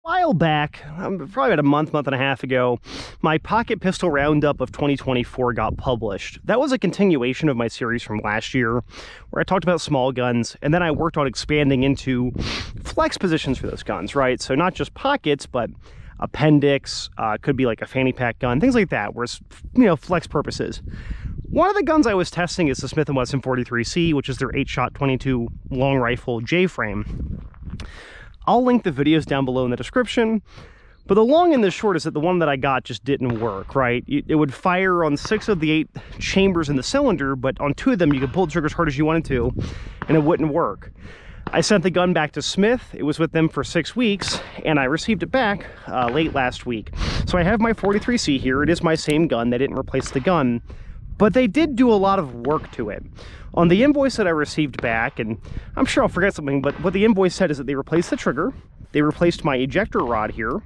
while back, probably about a month and a half ago, my pocket pistol roundup of 2024 got published. That was a continuation of my series from last year, where I talked about small guns, and then I worked on expanding into flex positions for those guns, right? So not just pockets, but appendix, could be like a fanny pack gun, things like that, where it's, you know, flex purposes. One of the guns I was testing is the Smith & Wesson 43C, which is their 8-shot 22 long rifle J-frame. I'll link the videos down below in the description, but the long and the short is that the one that I got just didn't work, right? It would fire on 6 of the 8 chambers in the cylinder, but on 2 of them you could pull the trigger as hard as you wanted to, and it wouldn't work. I sent the gun back to Smith. It was with them for 6 weeks, and I received it back late last week. So I have my 43C here. It is my same gun. They didn't replace the gun, but they did do a lot of work to it. On the invoice that I received back, and I'm sure I'll forget something, but what the invoice said is that they replaced the trigger, they replaced my ejector rod here,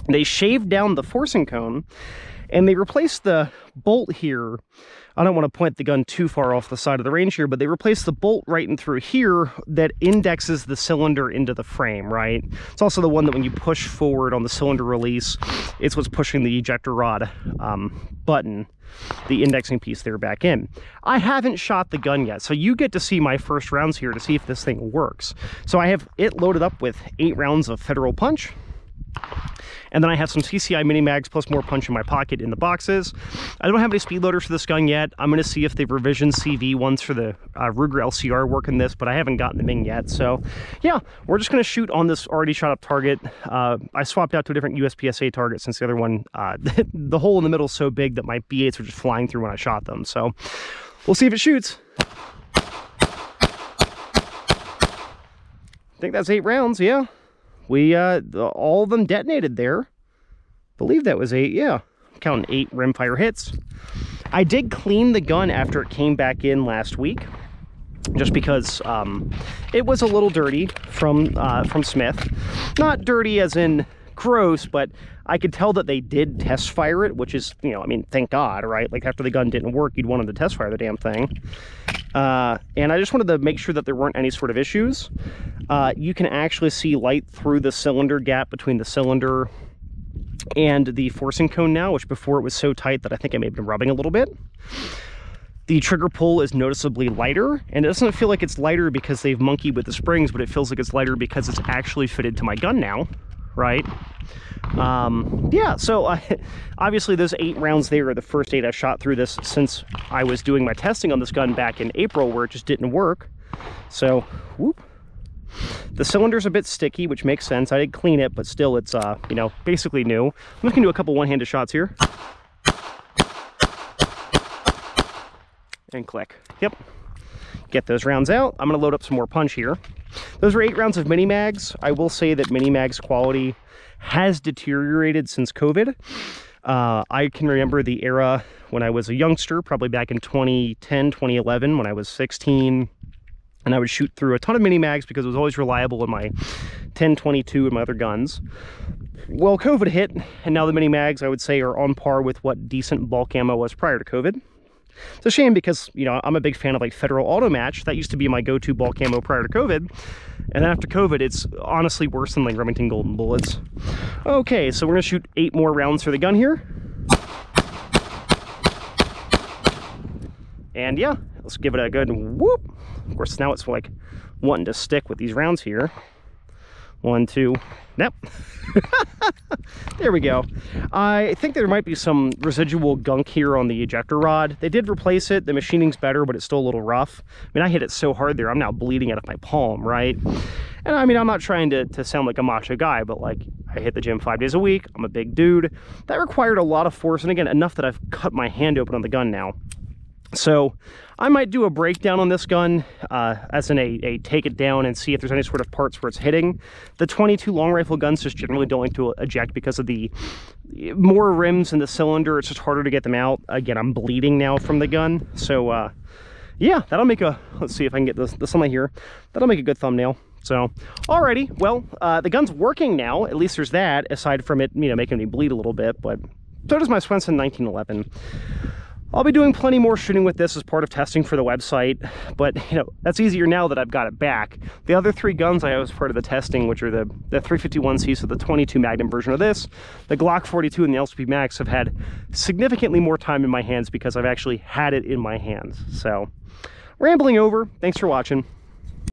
they shaved down the forcing cone, and they replaced the bolt here. I don't want to point the gun too far off the side of the range here, but they replaced the bolt right in through here that indexes the cylinder into the frame, right? It's also the one that when you push forward on the cylinder release, it's what's pushing the ejector rod button, the indexing piece there back in. I haven't shot the gun yet, so you get to see my first rounds here to see if this thing works. So I have it loaded up with 8 rounds of Federal Punch, and then I have some CCI mini mags plus more punch in my pocket in the boxes. I don't have any speed loaders for this gun yet. I'm going to see if they've revisioned CV ones for the Ruger LCR work in this, but I haven't gotten them in yet. So yeah, we're just going to shoot on this already shot up target. I swapped out to a different USPSA target since the other one, the hole in the middle is so big that my B8s were just flying through when I shot them. So we'll see if it shoots. I think that's 8 rounds, yeah. All of them detonated there. Believe that was 8, yeah. I'm counting 8 rimfire hits. I did clean the gun after it came back in last week, just because it was a little dirty from Smith. Not dirty as in gross, but I could tell that they did test fire it, which is, you know, I mean, thank God, right? Like after the gun didn't work, you'd want them to test fire the damn thing. And I just wanted to make sure that there weren't any sort of issues. You can actually see light through the cylinder gap between the cylinder and the forcing cone now, which before it was so tight that I think I may have been rubbing a little bit. The trigger pull is noticeably lighter, and it doesn't feel like it's lighter because they've monkeyed with the springs, but it feels like it's lighter because it's actually fitted to my gun now, right? Yeah, so obviously those 8 rounds there are the first 8 I shot through this since I was doing my testing on this gun back in April, where it just didn't work. So, whoop. The cylinder's a bit sticky, which makes sense. I did clean it, but still it's, you know, basically new. I'm just gonna do a couple one-handed shots here. And click. Yep. Get those rounds out. I'm gonna load up some more punch here. Those were 8 rounds of mini mags. I will say that mini mags quality has deteriorated since COVID. I can remember the era when I was a youngster, probably back in 2010, 2011, when I was 16, and I would shoot through a ton of mini mags because it was always reliable in my 10-22 and my other guns. Well, COVID hit, and now the mini mags, I would say, are on par with what decent bulk ammo was prior to COVID. It's a shame because, you know, I'm a big fan of like Federal Auto Match. That used to be my go-to bulk ammo prior to COVID. And after COVID, it's honestly worse than like Remington Golden Bullets. Okay, so we're gonna shoot 8 more rounds for the gun here. And yeah, let's give it a good whoop. Of course, now it's like wanting to stick with these rounds here. 1, 2, yep. There we go. I think there might be some residual gunk here on the ejector rod. They did replace it. The machining's better, but it's still a little rough. I mean, I hit it so hard there, I'm now bleeding out of my palm, right? And I mean, I'm not trying to sound like a macho guy, but like, I hit the gym 5 days a week. I'm a big dude. That required a lot of force, and again, enough that I've cut my hand open on the gun now. So I might do a breakdown on this gun, as in a take it down and see if there's any sort of parts where it's hitting. The 22 long rifle guns just generally don't like to eject because of the more rims in the cylinder. It's just harder to get them out. Again, I'm bleeding now from the gun. So yeah, that'll make a, let's see if I can get the sunlight here. That'll make a good thumbnail. So, alrighty, well, the gun's working now. At least there's that, aside from it, you know, making me bleed a little bit, but so does my Wesson 1911. I'll be doing plenty more shooting with this as part of testing for the website, but you know, that's easier now that I've got it back. The other 3 guns I have as part of the testing, which are the 351C, so the 22 Magnum version of this, the Glock 42 and the LCP Max, have had significantly more time in my hands because I've actually had it in my hands. So, rambling over, thanks for watching.